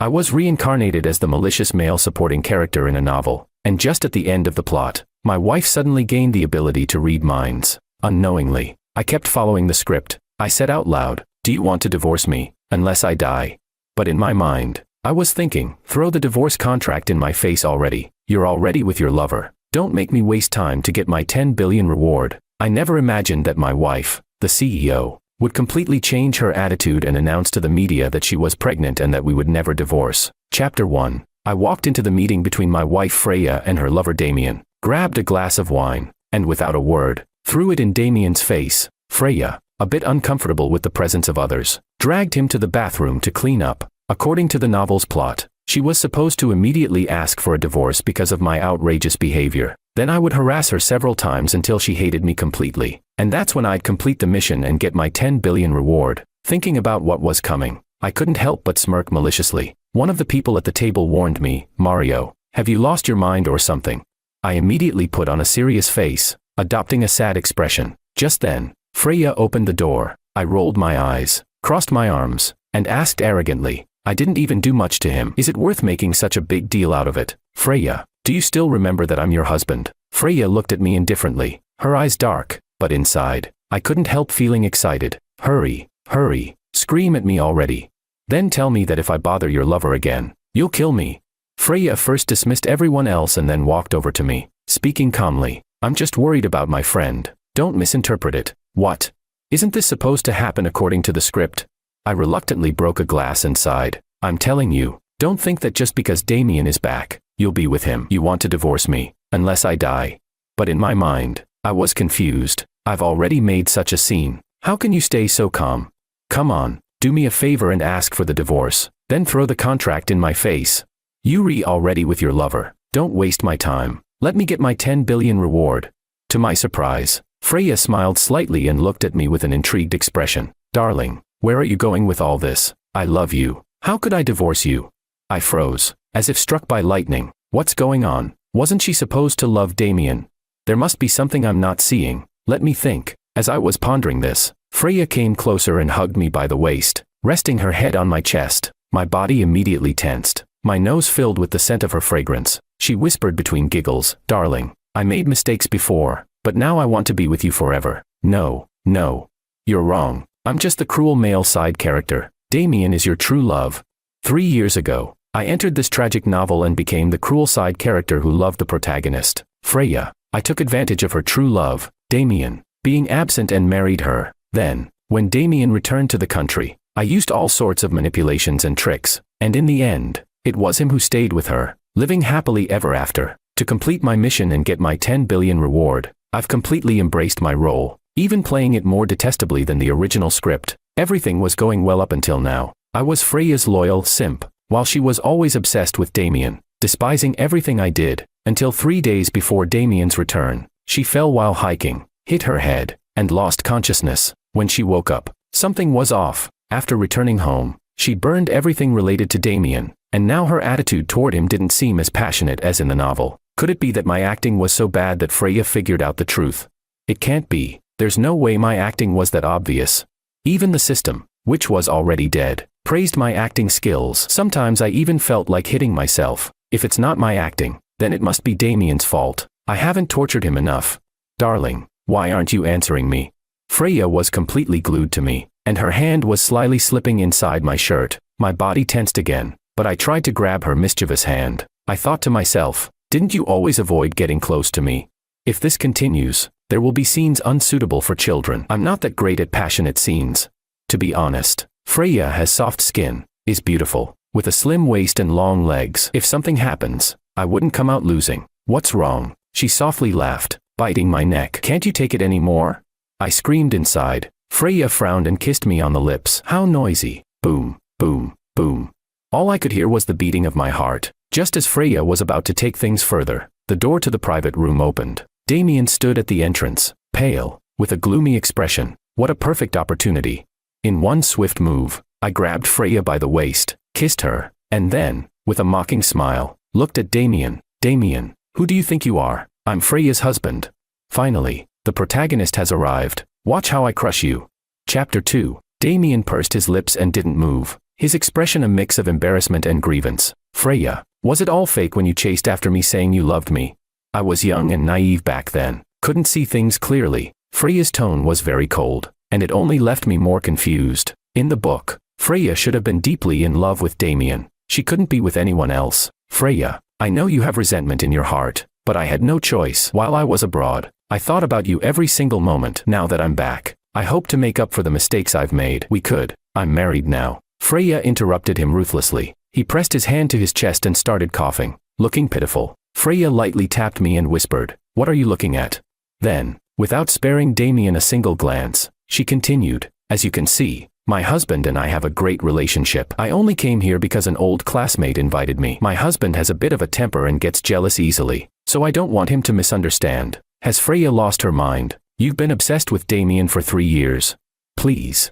I was reincarnated as the malicious male supporting character in a novel, and just at the end of the plot, my wife suddenly gained the ability to read minds. Unknowingly, I kept following the script. I said out loud, "Do you want to divorce me, unless I die?" But in my mind, I was thinking, throw the divorce contract in my face already. You're already with your lover. Don't make me waste time to get my 10 billion reward. I never imagined that my wife, the CEO, would completely change her attitude and announce to the media that she was pregnant and that we would never divorce. Chapter 1. I walked into the meeting between my wife Freya and her lover Damien, grabbed a glass of wine, and without a word, threw it in Damien's face. Freya, a bit uncomfortable with the presence of others, dragged him to the bathroom to clean up. According to the novel's plot, she was supposed to immediately ask for a divorce because of my outrageous behavior. Then I would harass her several times until she hated me completely, and that's when I'd complete the mission and get my 10 billion reward. Thinking about what was coming, I couldn't help but smirk maliciously. One of the people at the table warned me, "Mario, have you lost your mind or something?" I immediately put on a serious face, adopting a sad expression. Just then, Freya opened the door. I rolled my eyes, crossed my arms, and asked arrogantly, "I didn't even do much to him. Is it worth making such a big deal out of it?" "Freya, do you still remember that I'm your husband?" Freya looked at me indifferently, her eyes dark, but inside, I couldn't help feeling excited. "Hurry, hurry, scream at me already. Then tell me that if I bother your lover again, you'll kill me." Freya first dismissed everyone else and then walked over to me, speaking calmly. "I'm just worried about my friend. Don't misinterpret it." "What? Isn't this supposed to happen according to the script?" I reluctantly broke a glass and sighed. "I'm telling you, don't think that just because Damien is back, you'll be with him. You want to divorce me, unless I die." But in my mind, I was confused. I've already made such a scene. How can you stay so calm? Come on, do me a favor and ask for the divorce, then throw the contract in my face. You're already with your lover. Don't waste my time. Let me get my 10 billion reward. To my surprise, Freya smiled slightly and looked at me with an intrigued expression. "Darling, where are you going with all this? I love you. How could I divorce you?" I froze, as if struck by lightning. What's going on? Wasn't she supposed to love Damien? There must be something I'm not seeing. Let me think. As I was pondering this, Freya came closer and hugged me by the waist, resting her head on my chest. My body immediately tensed, my nose filled with the scent of her fragrance. She whispered between giggles, "Darling, I made mistakes before, but now I want to be with you forever." "No, no. You're wrong. I'm just the cruel male side character. Damien is your true love." 3 years ago, I entered this tragic novel and became the cruel side character who loved the protagonist, Freya. I took advantage of her true love, Damien, being absent and married her. Then, when Damien returned to the country, I used all sorts of manipulations and tricks, and in the end, it was him who stayed with her, living happily ever after. To complete my mission and get my 10 billion reward, I've completely embraced my role, even playing it more detestably than the original script. Everything was going well up until now. I was Freya's loyal simp, while she was always obsessed with Damien, despising everything I did, until 3 days before Damien's return. She fell while hiking, hit her head, and lost consciousness. When she woke up, something was off. After returning home, she burned everything related to Damien, and now her attitude toward him didn't seem as passionate as in the novel. Could it be that my acting was so bad that Freya figured out the truth? It can't be. There's no way my acting was that obvious. Even the system, which was already dead, praised my acting skills. Sometimes I even felt like hitting myself. If it's not my acting, then it must be Damien's fault. I haven't tortured him enough. "Darling, why aren't you answering me?" Freya was completely glued to me, and her hand was slyly slipping inside my shirt. My body tensed again, but I tried to grab her mischievous hand. I thought to myself, didn't you always avoid getting close to me? If this continues, there will be scenes unsuitable for children. I'm not that great at passionate scenes. To be honest, Freya has soft skin, is beautiful, with a slim waist and long legs. If something happens, I wouldn't come out losing. "What's wrong?" She softly laughed, biting my neck. "Can't you take it any more?" I screamed inside. Freya frowned and kissed me on the lips. How noisy. Boom, boom, boom. All I could hear was the beating of my heart. Just as Freya was about to take things further, the door to the private room opened. Damien stood at the entrance, pale, with a gloomy expression. What a perfect opportunity. In one swift move, I grabbed Freya by the waist, kissed her, and then, with a mocking smile, looked at Damien. "Damien, who do you think you are? I'm Freya's husband." Finally, the protagonist has arrived. Watch how I crush you. Chapter 2. Damien pursed his lips and didn't move. his expression a mix of embarrassment and grievance. Freya, was it all fake when you chased after me saying you loved me? I was young and naive back then, couldn't see things clearly. Freya's tone was very cold, and it only left me more confused. In the book, Freya should have been deeply in love with Damien. She couldn't be with anyone else. Freya, I know you have resentment in your heart, but I had no choice. While I was abroad, I thought about you every single moment. Now that I'm back, I hope to make up for the mistakes I've made. We could. I'm married now. Freya interrupted him ruthlessly. He pressed his hand to his chest and started coughing, looking pitiful. Freya lightly tapped me and whispered, "What are you looking at?" Then, without sparing Damien a single glance, she continued, "As you can see, my husband and I have a great relationship. I only came here because an old classmate invited me. My husband has a bit of a temper and gets jealous easily, so I don't want him to misunderstand." Has Freya lost her mind? You've been obsessed with Damien for 3 years. Please,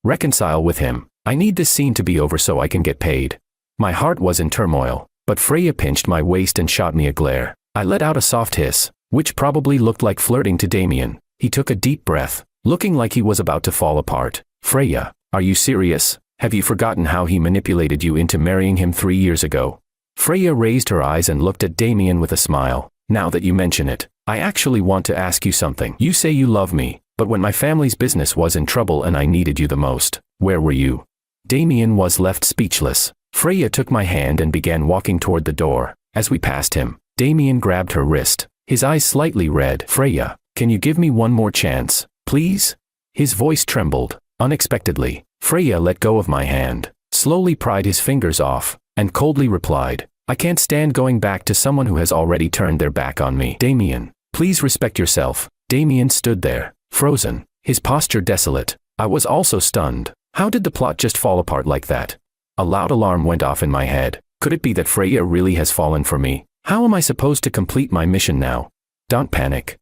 reconcile with him. I need this scene to be over so I can get paid. My heart was in turmoil, but Freya pinched my waist and shot me a glare. I let out a soft hiss, which probably looked like flirting to Damien. He took a deep breath, looking like he was about to fall apart. Freya, are you serious? Have you forgotten how he manipulated you into marrying him 3 years ago? Freya raised her eyes and looked at Damien with a smile. Now that you mention it, I actually want to ask you something. You say you love me, but when my family's business was in trouble and I needed you the most, where were you? Damien was left speechless. Freya took my hand and began walking toward the door. As we passed him, Damien grabbed her wrist, his eyes slightly red. "Freya, can you give me one more chance, please?" His voice trembled. Unexpectedly, Freya let go of my hand, slowly pried his fingers off, and coldly replied, "I can't stand going back to someone who has already turned their back on me." Damien, please respect yourself. Damien stood there, frozen, his posture desolate. I was also stunned. How did the plot just fall apart like that? A loud alarm went off in my head. Could it be that Freya really has fallen for me? How am I supposed to complete my mission now? Don't panic.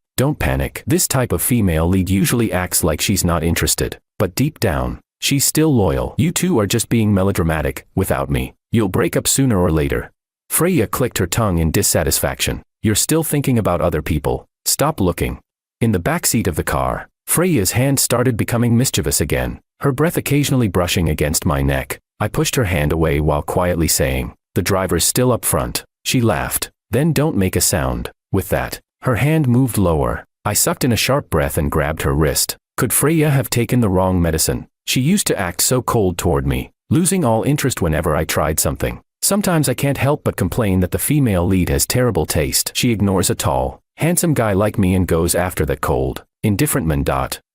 This type of female lead usually acts like she's not interested, but deep down, she's still loyal. You two are just being melodramatic. Without me, you'll break up sooner or later. Freya clicked her tongue in dissatisfaction. You're still thinking about other people. Stop looking. In the backseat of the car, Freya's hand started becoming mischievous again, her breath occasionally brushing against my neck. I pushed her hand away while quietly saying, "The driver's still up front." She laughed. "Then don't make a sound." With that, her hand moved lower. I sucked in a sharp breath and grabbed her wrist. Could Freya have taken the wrong medicine? She used to act so cold toward me, losing all interest whenever I tried something. Sometimes I can't help but complain that the female lead has terrible taste. She ignores a tall, handsome guy like me and goes after that cold, indifferent man.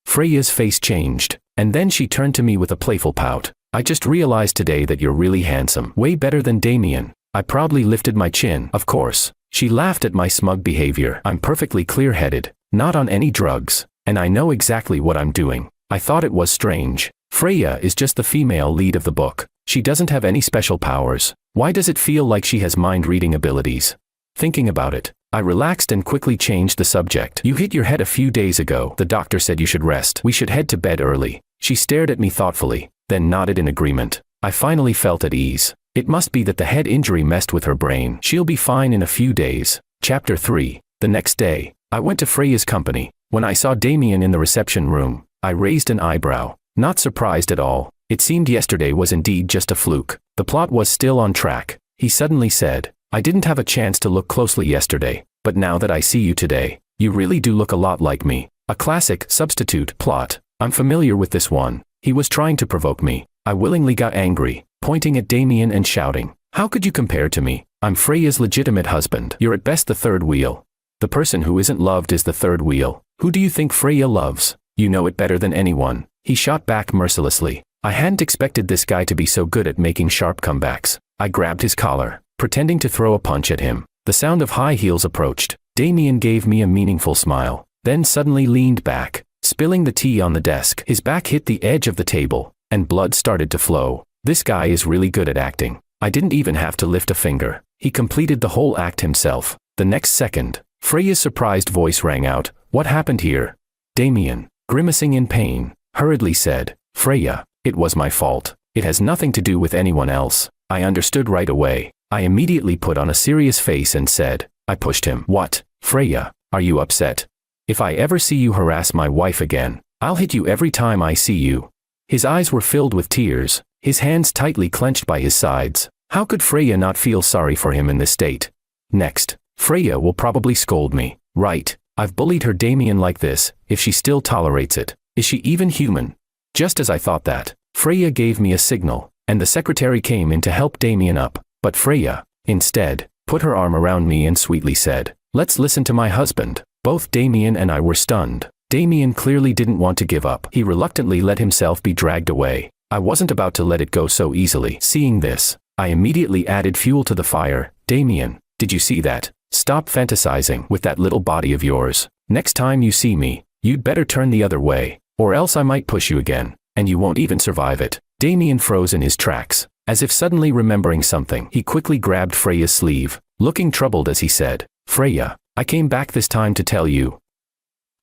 Freya's face changed, and then she turned to me with a playful pout. "I just realized today that you're really handsome. Way better than Damien." I proudly lifted my chin. Of course. She laughed at my smug behavior. "I'm perfectly clear-headed, not on any drugs, and I know exactly what I'm doing." I thought it was strange. Freya is just the female lead of the book. She doesn't have any special powers. Why does it feel like she has mind-reading abilities? Thinking about it, I relaxed and quickly changed the subject. "You hit your head a few days ago. The doctor said you should rest. We should head to bed early." She stared at me thoughtfully, then nodded in agreement. I finally felt at ease. It must be that the head injury messed with her brain. She'll be fine in a few days. Chapter 3. The next day, I went to Freya's company. When I saw Damien in the reception room, I raised an eyebrow. Not surprised at all. It seemed yesterday was indeed just a fluke. The plot was still on track. He suddenly said, "I didn't have a chance to look closely yesterday, but now that I see you today, you really do look a lot like me." A classic substitute plot. I'm familiar with this one. He was trying to provoke me. I willingly got angry, pointing at Damien and shouting, "How could you compare to me? I'm Freya's legitimate husband. You're at best the third wheel. The person who isn't loved is the third wheel. Who do you think Freya loves? You know it better than anyone." He shot back mercilessly. I hadn't expected this guy to be so good at making sharp comebacks. I grabbed his collar, pretending to throw a punch at him. The sound of high heels approached. Damien gave me a meaningful smile, then suddenly leaned back, spilling the tea on the desk. His back hit the edge of the table, and blood started to flow. This guy is really good at acting. I didn't even have to lift a finger. He completed the whole act himself. The next second, Freya's surprised voice rang out, "What happened here?" Damien, grimacing in pain, hurriedly said, "Freya, it was my fault. It has nothing to do with anyone else." I understood right away. I immediately put on a serious face and said, "I pushed him." "What? Freya, are you upset? If I ever see you harass my wife again, I'll hit you every time I see you." His eyes were filled with tears. his hands tightly clenched by his sides. How could Freya not feel sorry for him in this state? Next, Freya will probably scold me. Right, I've bullied her Damien like this, if she still tolerates it. Is she even human? Just as I thought that, Freya gave me a signal, and the secretary came in to help Damien up, but Freya, instead, put her arm around me and sweetly said, "Let's listen to my husband." Both Damien and I were stunned. Damien clearly didn't want to give up. He reluctantly let himself be dragged away. I wasn't about to let it go so easily. Seeing this, I immediately added fuel to the fire. "Damien, did you see that? Stop fantasizing with that little body of yours. Next time you see me, you'd better turn the other way, or else I might push you again, and you won't even survive it." Damien froze in his tracks. As if suddenly remembering something, he quickly grabbed Freya's sleeve, looking troubled as he said, "Freya, I came back this time to tell you.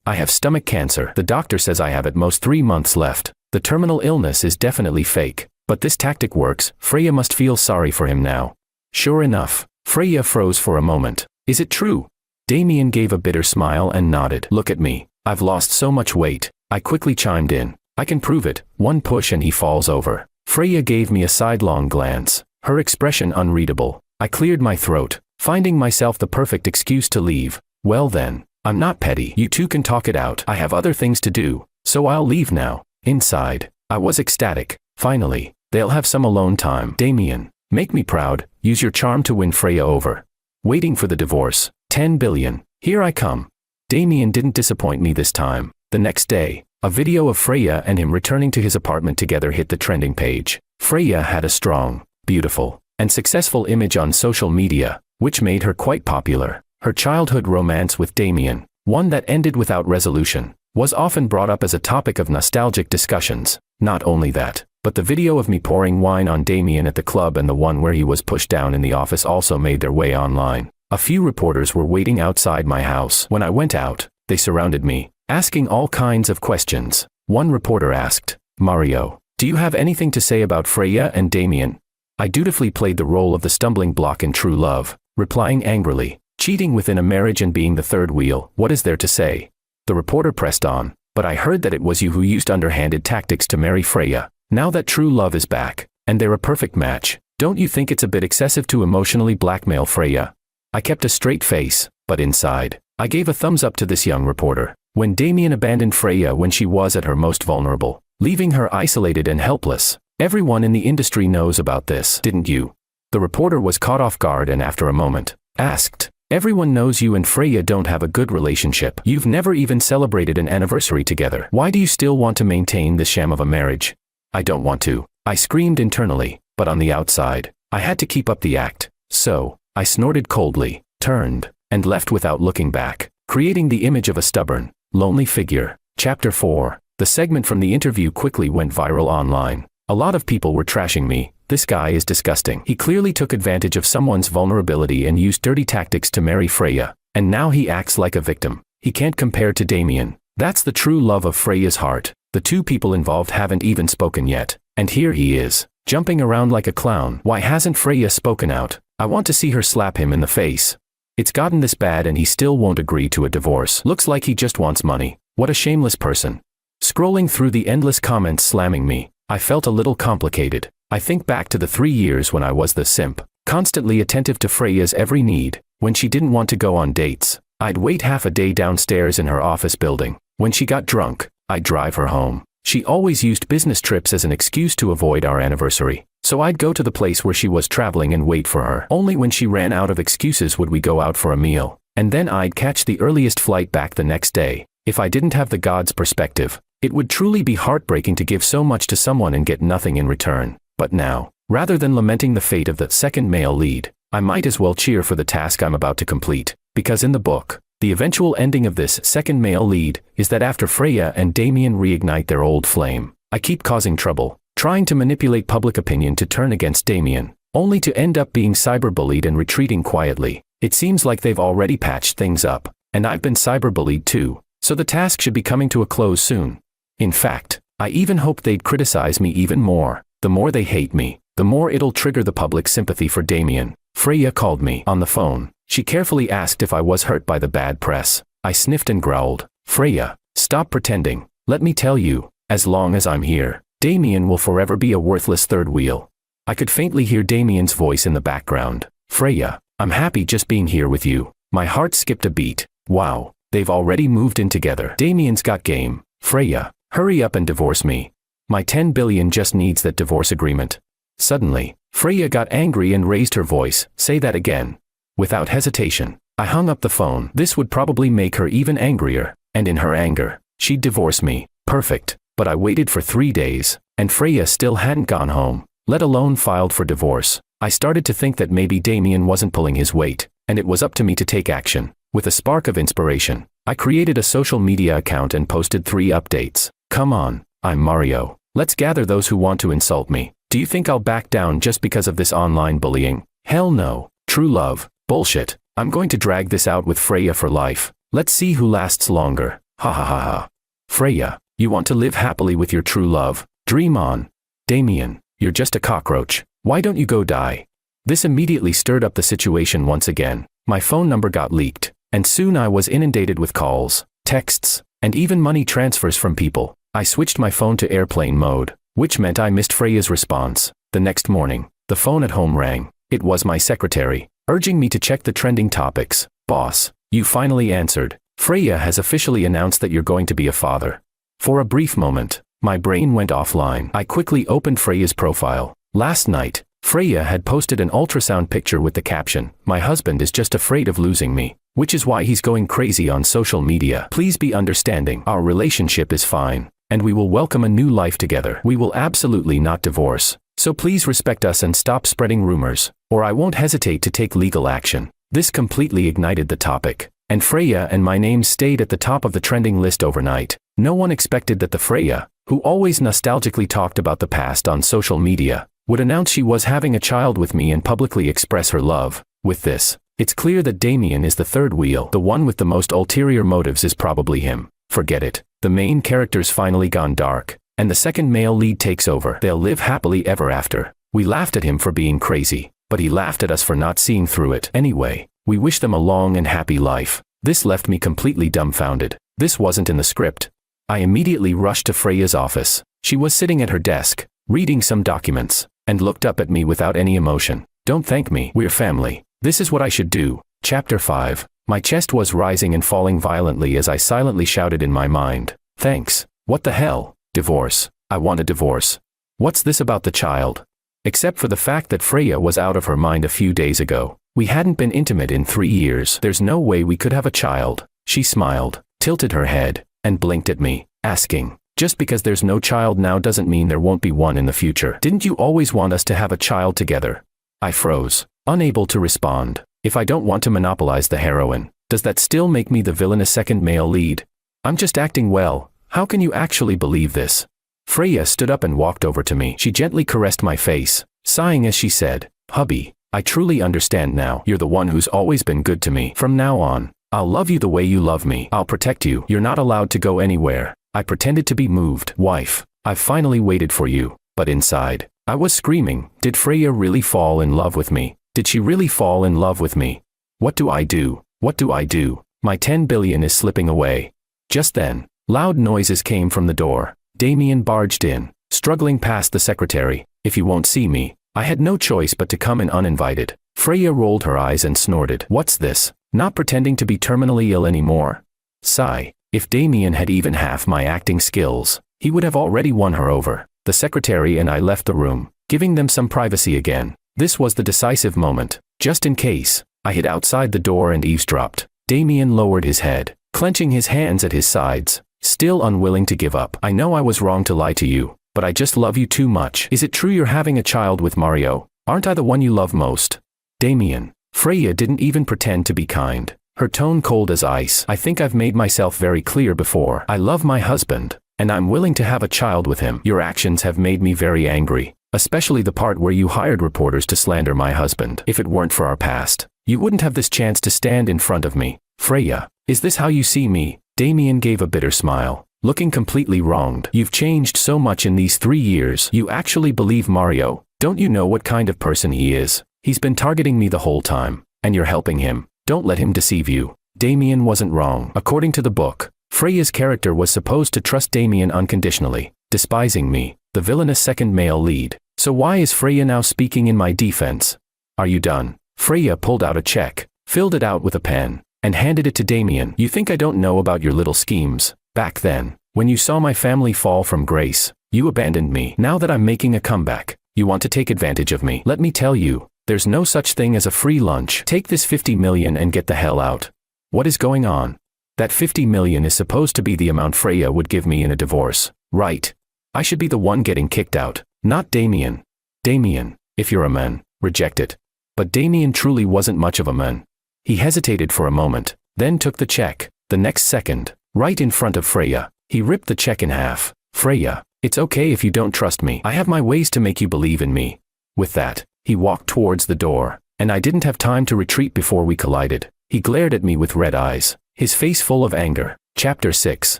I have stomach cancer. The doctor says I have at most 3 months left. The terminal illness is definitely fake, but this tactic works. Freya must feel sorry for him now." Sure enough, Freya froze for a moment. "Is it true?" Damien gave a bitter smile and nodded. "Look at me. I've lost so much weight." I quickly chimed in. "I can prove it." One push and he falls over. Freya gave me a sidelong glance, her expression unreadable. I cleared my throat, finding myself the perfect excuse to leave. "Well then, I'm not petty. You two can talk it out. I have other things to do, so I'll leave now." Inside, I was ecstatic. Finally, they'll have some alone time. "Damien, make me proud. Use your charm to win Freya over." Waiting for the divorce. 10 billion. Here I come. Damien didn't disappoint me this time. The next day, a video of Freya and him returning to his apartment together hit the trending page. Freya had a strong, beautiful, and successful image on social media, which made her quite popular. Her childhood romance with Damien, one that ended without resolution, was often brought up as a topic of nostalgic discussions. Not only that, but the video of me pouring wine on Damien at the club and the one where he was pushed down in the office also made their way online. A few reporters were waiting outside my house. When I went out, they surrounded me, asking all kinds of questions. One reporter asked, "Mario, do you have anything to say about Freya and Damien?" I dutifully played the role of the stumbling block in True Love, replying angrily, "Cheating within a marriage and being the third wheel, what is there to say?" The reporter pressed on, "But I heard that it was you who used underhanded tactics to marry Freya. Now that True Love is back, and they're a perfect match, don't you think it's a bit excessive to emotionally blackmail Freya?" I kept a straight face, but inside, I gave a thumbs up to this young reporter. When Damien abandoned Freya when she was at her most vulnerable, leaving her isolated and helpless, everyone in the industry knows about this, didn't you? The reporter was caught off guard and after a moment, asked, "Everyone knows you and Freya don't have a good relationship. You've never even celebrated an anniversary together. Why do you still want to maintain the sham of a marriage?" "I don't want to," I screamed internally, but on the outside, I had to keep up the act. So, I snorted coldly, turned, and left without looking back, creating the image of a stubborn, lonely figure. Chapter 4. The segment from the interview quickly went viral online. A lot of people were trashing me. "This guy is disgusting. He clearly took advantage of someone's vulnerability and used dirty tactics to marry Freya, and now he acts like a victim. He can't compare to Damien. That's the true love of Freya's heart." The two people involved haven't even spoken yet, and here he is, jumping around like a clown. Why hasn't Freya spoken out? I want to see her slap him in the face. It's gotten this bad and he still won't agree to a divorce. Looks like he just wants money. What a shameless person. Scrolling through the endless comments slamming me, I felt a little complicated. I think back to the 3 years when I was the simp, constantly attentive to Freya's every need. When she didn't want to go on dates, I'd wait half a day downstairs in her office building. When she got drunk, I'd drive her home. She always used business trips as an excuse to avoid our anniversary, so I'd go to the place where she was traveling and wait for her. Only when she ran out of excuses would we go out for a meal, and then I'd catch the earliest flight back the next day. If I didn't have the God's perspective, it would truly be heartbreaking to give so much to someone and get nothing in return. But now, rather than lamenting the fate of the second male lead, I might as well cheer for the task I'm about to complete, because in the book, the eventual ending of this second male lead is that after Freya and Damien reignite their old flame, I keep causing trouble, trying to manipulate public opinion to turn against Damien, only to end up being cyberbullied and retreating quietly. It seems like they've already patched things up, and I've been cyberbullied too, so the task should be coming to a close soon. In fact, I even hope they'd criticize me even more. The more they hate me, the more it'll trigger the public sympathy for Damien. Freya called me on the phone. She carefully asked if I was hurt by the bad press. I sniffed and growled, "Freya, stop pretending. Let me tell you, as long as I'm here, Damien will forever be a worthless third wheel. I could faintly hear Damien's voice in the background. Freya, I'm happy just being here with you. My heart skipped a beat. Wow, they've already moved in together. Damien's got game. Freya, hurry up and divorce me. My 10 billion just needs that divorce agreement. Suddenly, Freya got angry and raised her voice. Say that again. Without hesitation, I hung up the phone. This would probably make her even angrier, and in her anger, she'd divorce me. Perfect. But I waited for 3 days, and Freya still hadn't gone home, let alone filed for divorce. I started to think that maybe Damien wasn't pulling his weight, and it was up to me to take action. With a spark of inspiration, I created a social media account and posted 3 updates. Come on, I'm Mario. Let's gather those who want to insult me. Do you think I'll back down just because of this online bullying? Hell no. True love. Bullshit. I'm going to drag this out with Freya for life. Let's see who lasts longer. Ha ha ha ha. Freya, you want to live happily with your true love? Dream on. Damien, you're just a cockroach. Why don't you go die? This immediately stirred up the situation once again. My phone number got leaked, and soon I was inundated with calls, texts, and even money transfers from people. I switched my phone to airplane mode, which meant I missed Freya's response. The next morning, the phone at home rang. It was my secretary, urging me to check the trending topics. Boss, you finally answered. Freya has officially announced that you're going to be a father. For a brief moment, my brain went offline. I quickly opened Freya's profile. Last night, Freya had posted an ultrasound picture with the caption, "My husband is just afraid of losing me, which is why he's going crazy on social media. Please be understanding. Our relationship is fine, and we will welcome a new life together. We will absolutely not divorce. So please respect us and stop spreading rumors, or I won't hesitate to take legal action." This completely ignited the topic, and Freya and my name stayed at the top of the trending list overnight. No one expected that the Freya, who always nostalgically talked about the past on social media, would announce she was having a child with me and publicly express her love. With this, it's clear that Damien is the third wheel. The one with the most ulterior motives is probably him. Forget it. The main character's finally gone dark, and the second male lead takes over. They'll live happily ever after. We laughed at him for being crazy, but he laughed at us for not seeing through it. Anyway, we wish them a long and happy life. This left me completely dumbfounded. This wasn't in the script. I immediately rushed to Freya's office. She was sitting at her desk, reading some documents, and looked up at me without any emotion. Don't thank me. We're family. This is what I should do. Chapter 5. My chest was rising and falling violently as I silently shouted in my mind. Thanks. What the hell? Divorce. I want a divorce. What's this about the child? Except for the fact that Freya was out of her mind a few days ago. We hadn't been intimate in 3 years. There's no way we could have a child. She smiled, tilted her head, and blinked at me, asking, "Just because there's no child now doesn't mean there won't be one in the future. Didn't you always want us to have a child together?" I froze, unable to respond. If I don't want to monopolize the heroine, does that still make me the villainous second male lead? I'm just acting well. How can you actually believe this? Freya stood up and walked over to me. She gently caressed my face, sighing as she said, "Hubby, I truly understand now. You're the one who's always been good to me. From now on, I'll love you the way you love me. I'll protect you. You're not allowed to go anywhere." I pretended to be moved. "Wife, I've finally waited for you." But inside, I was screaming. Did Freya really fall in love with me? Did she really fall in love with me? What do I do? What do I do? My 10 billion is slipping away. Just then, loud noises came from the door. Damien barged in, struggling past the secretary. If you won't see me, I had no choice but to come in uninvited. Freya rolled her eyes and snorted. What's this? Not pretending to be terminally ill anymore? Sigh. If Damien had even half my acting skills, he would have already won her over. The secretary and I left the room, giving them some privacy again. This was the decisive moment. Just in case, I hid outside the door and eavesdropped. Damien lowered his head, clenching his hands at his sides, still unwilling to give up. "I know I was wrong to lie to you, but I just love you too much. Is it true you're having a child with Mario? Aren't I the one you love most?" Damien. Freya didn't even pretend to be kind. Her tone cold as ice. "I think I've made myself very clear before. I love my husband, and I'm willing to have a child with him. Your actions have made me very angry, especially the part where you hired reporters to slander my husband. If it weren't for our past, you wouldn't have this chance to stand in front of me." Freya, is this how you see me? Damien gave a bitter smile, looking completely wronged. "You've changed so much in these 3 years. You actually believe Mario? Don't you know what kind of person he is? He's been targeting me the whole time, and you're helping him. Don't let him deceive you." Damien wasn't wrong. According to the book, Freya's character was supposed to trust Damien unconditionally, despising me, the villainous second male lead. So why is Freya now speaking in my defense? Are you done? Freya pulled out a check, filled it out with a pen, and handed it to Damien. You think I don't know about your little schemes? Back then, when you saw my family fall from grace, you abandoned me. Now that I'm making a comeback, you want to take advantage of me. Let me tell you, there's no such thing as a free lunch. Take this 50 million and get the hell out. What is going on? That 50 million is supposed to be the amount Freya would give me in a divorce, right? I should be the one getting kicked out, not Damien. Damien, if you're a man, reject it. But Damien truly wasn't much of a man. He hesitated for a moment, then took the check. The next second, right in front of Freya, he ripped the check in half. Freya, it's okay if you don't trust me. I have my ways to make you believe in me. With that, he walked towards the door, and I didn't have time to retreat before we collided. He glared at me with red eyes, his face full of anger. Chapter 6.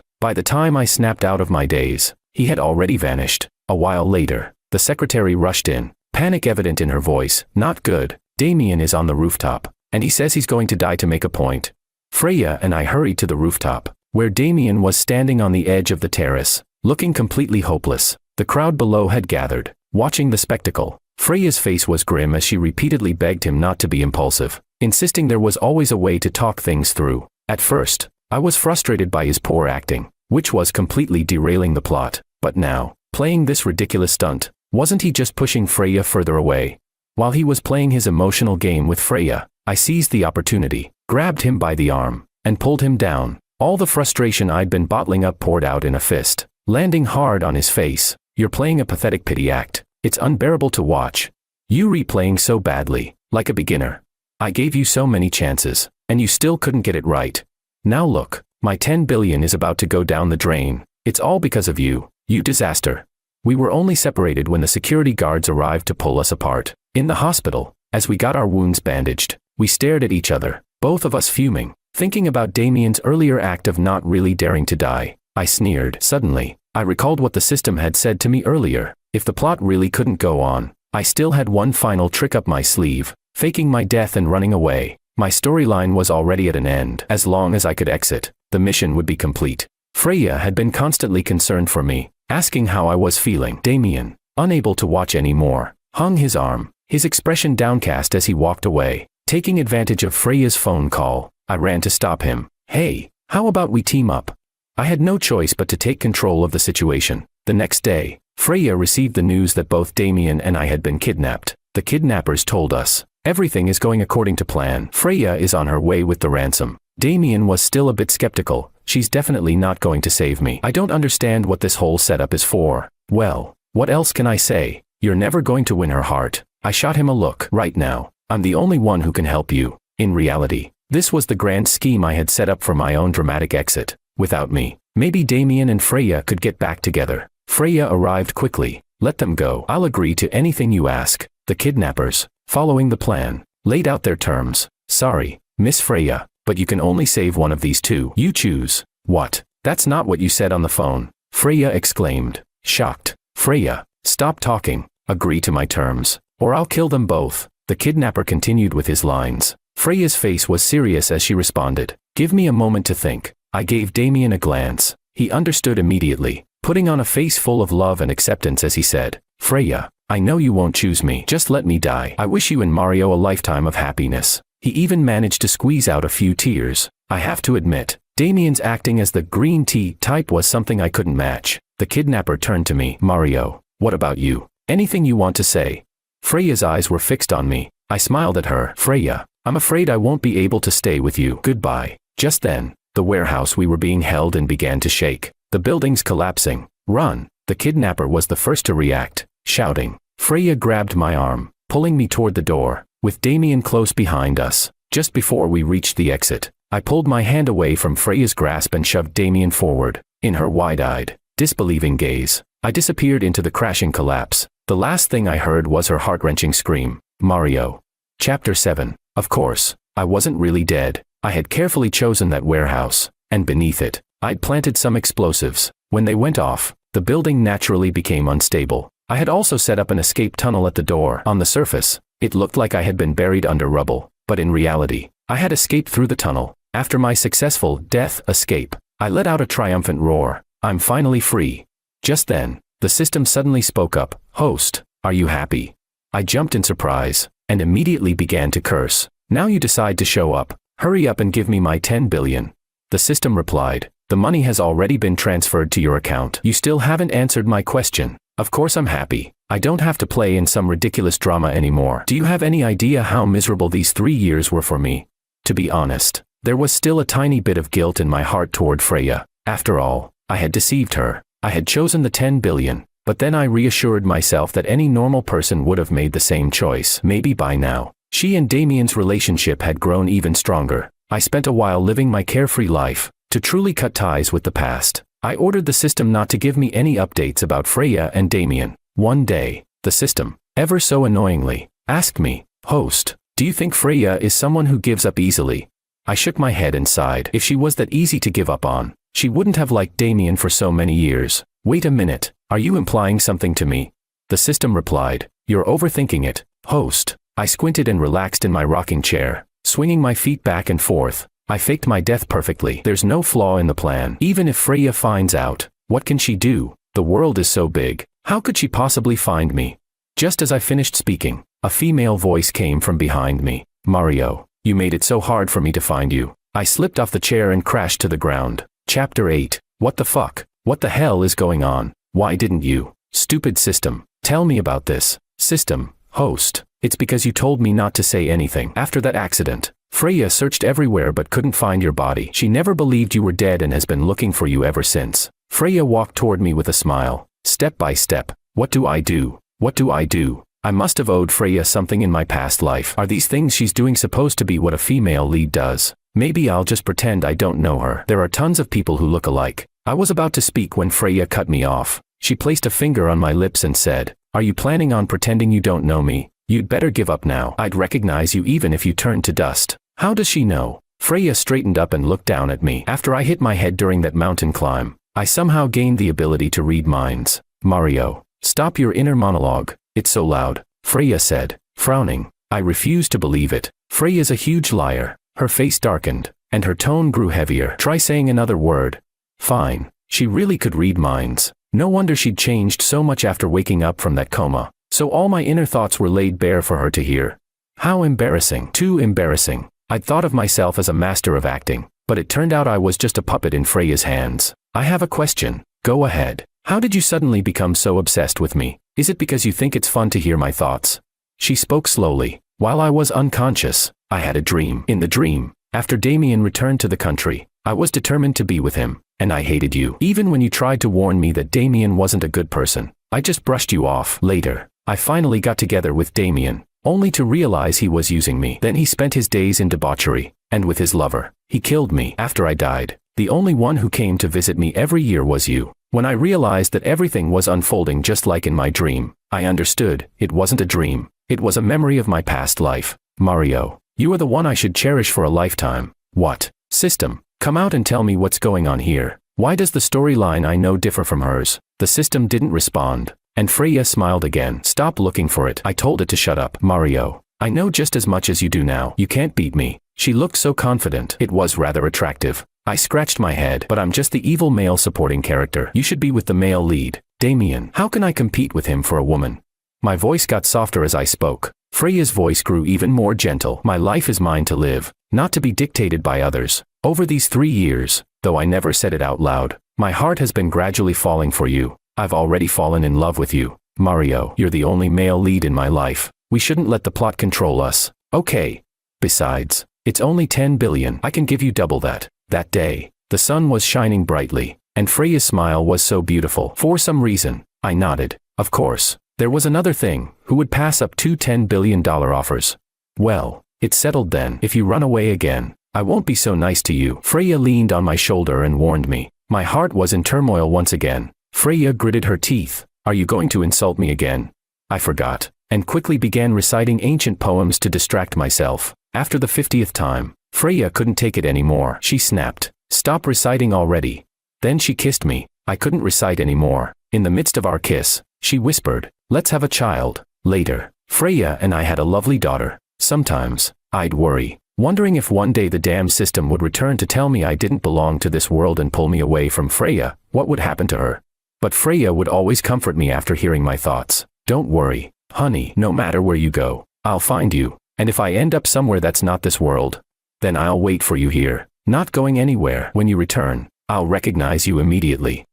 By the time I snapped out of my daze, he had already vanished. A while later, the secretary rushed in, panic evident in her voice. Not good. Damien is on the rooftop, and he says he's going to die to make a point. Freya and I hurried to the rooftop, where Damien was standing on the edge of the terrace, looking completely hopeless. The crowd below had gathered, watching the spectacle. Freya's face was grim as she repeatedly begged him not to be impulsive, insisting there was always a way to talk things through. At first, I was frustrated by his poor acting, which was completely derailing the plot. But now, playing this ridiculous stunt, wasn't he just pushing Freya further away? While he was playing his emotional game with Freya, I seized the opportunity, grabbed him by the arm, and pulled him down. All the frustration I'd been bottling up poured out in a fist, landing hard on his face. You're playing a pathetic pity act. It's unbearable to watch. You replaying so badly, like a beginner. I gave you so many chances, and you still couldn't get it right. Now look, my 10 billion is about to go down the drain. It's all because of you, you disaster. We were only separated when the security guards arrived to pull us apart. In the hospital, as we got our wounds bandaged, we stared at each other, both of us fuming, thinking about Damien's earlier act of not really daring to die. I sneered. Suddenly, I recalled what the system had said to me earlier. If the plot really couldn't go on, I still had one final trick up my sleeve, faking my death and running away. My storyline was already at an end. As long as I could exit, the mission would be complete. Freya had been constantly concerned for me, asking how I was feeling. Damien, unable to watch anymore, hung his arm, his expression downcast as he walked away. Taking advantage of Freya's phone call, I ran to stop him. Hey, how about we team up? I had no choice but to take control of the situation. The next day, Freya received the news that both Damien and I had been kidnapped. The kidnappers told us, everything is going according to plan. Freya is on her way with the ransom. Damien was still a bit skeptical. She's definitely not going to save me. I don't understand what this whole setup is for. Well, what else can I say? You're never going to win her heart. I shot him a look. Right now, I'm the only one who can help you. In reality, this was the grand scheme I had set up for my own dramatic exit. Without me, maybe Damien and Freya could get back together. Freya arrived quickly. Let them go. I'll agree to anything you ask. The kidnappers, following the plan, laid out their terms. Sorry, Miss Freya, but you can only save one of these two. You choose. What? That's not what you said on the phone, Freya exclaimed, shocked. Freya, stop talking. Agree to my terms, or I'll kill them both. The kidnapper continued with his lines. Freya's face was serious as she responded. Give me a moment to think. I gave Damien a glance. He understood immediately, putting on a face full of love and acceptance as he said, Freya, I know you won't choose me. Just let me die. I wish you and Mario a lifetime of happiness. He even managed to squeeze out a few tears. I have to admit, Damien's acting as the green tea type was something I couldn't match. The kidnapper turned to me. Mario, what about you? Anything you want to say? Freya's eyes were fixed on me. I smiled at her. Freya, I'm afraid I won't be able to stay with you. Goodbye. Just then, the warehouse we were being held in began to shake. The building's collapsing. Run. The kidnapper was the first to react, shouting. Freya grabbed my arm, pulling me toward the door, with Damien close behind us. Just before we reached the exit, I pulled my hand away from Freya's grasp and shoved Damien forward. In her wide-eyed, disbelieving gaze, I disappeared into the crashing collapse. The last thing I heard was her heart-wrenching scream. Mario. Chapter 7. Of course, I wasn't really dead. I had carefully chosen that warehouse, and beneath it, I'd planted some explosives. When they went off, the building naturally became unstable. I had also set up an escape tunnel at the door. On the surface, it looked like I had been buried under rubble, but in reality, I had escaped through the tunnel. After my successful death escape, I let out a triumphant roar. I'm finally free. Just then, The system suddenly spoke up. Host, are you happy? I jumped in surprise, and immediately began to curse. Now you decide to show up. Hurry up and give me my 10 billion. The system replied. The money has already been transferred to your account. You still haven't answered my question. Of course I'm happy. I don't have to play in some ridiculous drama anymore. Do you have any idea how miserable these 3 years were for me? To be honest, there was still a tiny bit of guilt in my heart toward Freya. After all, I had deceived her. I had chosen the 10 billion, but then I reassured myself that any normal person would have made the same choice. Maybe by now, she and Damien's relationship had grown even stronger. I spent a while living my carefree life, to truly cut ties with the past. I ordered the system not to give me any updates about Freya and Damien. One day, the system, ever so annoyingly, asked me, Host, do you think Freya is someone who gives up easily? I shook my head and sighed. If she was that easy to give up on, she wouldn't have liked Damien for so many years. Wait a minute, are you implying something to me? The system replied, You're overthinking it, Host. I squinted and relaxed in my rocking chair, swinging my feet back and forth. I faked my death perfectly. There's no flaw in the plan. Even if Freya finds out, what can she do? The world is so big. How could she possibly find me? Just as I finished speaking, a female voice came from behind me. Mario, you made it so hard for me to find you. I slipped off the chair and crashed to the ground. Chapter 8. What the fuck? What the hell is going on? Why didn't you? Stupid system. Tell me about this. System. Host. It's because you told me not to say anything. After that accident, Freya searched everywhere but couldn't find your body. She never believed you were dead and has been looking for you ever since. Freya walked toward me with a smile. Step by step. What do I do? What do I do? I must have owed Freya something in my past life. Are these things she's doing supposed to be what a female lead does? Maybe I'll just pretend I don't know her. There are tons of people who look alike. I was about to speak when Freya cut me off. She placed a finger on my lips and said, Are you planning on pretending you don't know me? You'd better give up now. I'd recognize you even if you turned to dust. How does she know? Freya straightened up and looked down at me. After I hit my head during that mountain climb, I somehow gained the ability to read minds. Mario, stop your inner monologue. It's so loud, Freya said, frowning. I refused to believe it. Freya's a huge liar. Her face darkened, and her tone grew heavier. Try saying another word. Fine. She really could read minds. No wonder she'd changed so much after waking up from that coma. So all my inner thoughts were laid bare for her to hear. How embarrassing. Too embarrassing. I'd thought of myself as a master of acting, but it turned out I was just a puppet in Freya's hands. I have a question. Go ahead. How did you suddenly become so obsessed with me? Is it because you think it's fun to hear my thoughts? She spoke slowly. While I was unconscious, I had a dream. In the dream, after Damien returned to the country, I was determined to be with him, and I hated you. Even when you tried to warn me that Damien wasn't a good person, I just brushed you off. Later, I finally got together with Damien, only to realize he was using me. Then he spent his days in debauchery, and with his lover, he killed me. After I died, the only one who came to visit me every year was you. When I realized that everything was unfolding just like in my dream, I understood, it wasn't a dream. It was a memory of my past life. Mario, you are the one I should cherish for a lifetime. What? System, come out and tell me what's going on here. Why does the storyline I know differ from hers? The system didn't respond, and Freya smiled again. Stop looking for it. I told it to shut up. Mario, I know just as much as you do now. You can't beat me. She looked so confident. It was rather attractive. I scratched my head. But I'm just the evil male supporting character. You should be with the male lead. Damien. How can I compete with him for a woman? My voice got softer as I spoke. Freya's voice grew even more gentle. My life is mine to live, not to be dictated by others. Over these 3 years, though I never said it out loud, my heart has been gradually falling for you. I've already fallen in love with you. Mario, you're the only male lead in my life. We shouldn't let the plot control us. Okay. Besides, it's only 10 billion. I can give you double that. That day, the sun was shining brightly, and Freya's smile was so beautiful. For some reason, I nodded. Of course, there was another thing. Who would pass up 2 $10 billion offers? Well, it's settled then. If you run away again, I won't be so nice to you. Freya leaned on my shoulder and warned me. My heart was in turmoil once again. Freya gritted her teeth. Are you going to insult me again? I forgot, and quickly began reciting ancient poems to distract myself. After the 50th time, Freya couldn't take it anymore. She snapped. Stop reciting already. Then she kissed me. I couldn't recite anymore. In the midst of our kiss, she whispered, let's have a child. Later, Freya and I had a lovely daughter. Sometimes, I'd worry, wondering if one day the damn system would return to tell me I didn't belong to this world and pull me away from Freya. What would happen to her? But Freya would always comfort me after hearing my thoughts. Don't worry, honey, no matter where you go, I'll find you, and if I end up somewhere that's not this world, then I'll wait for you here, not going anywhere. When you return, I'll recognize you immediately.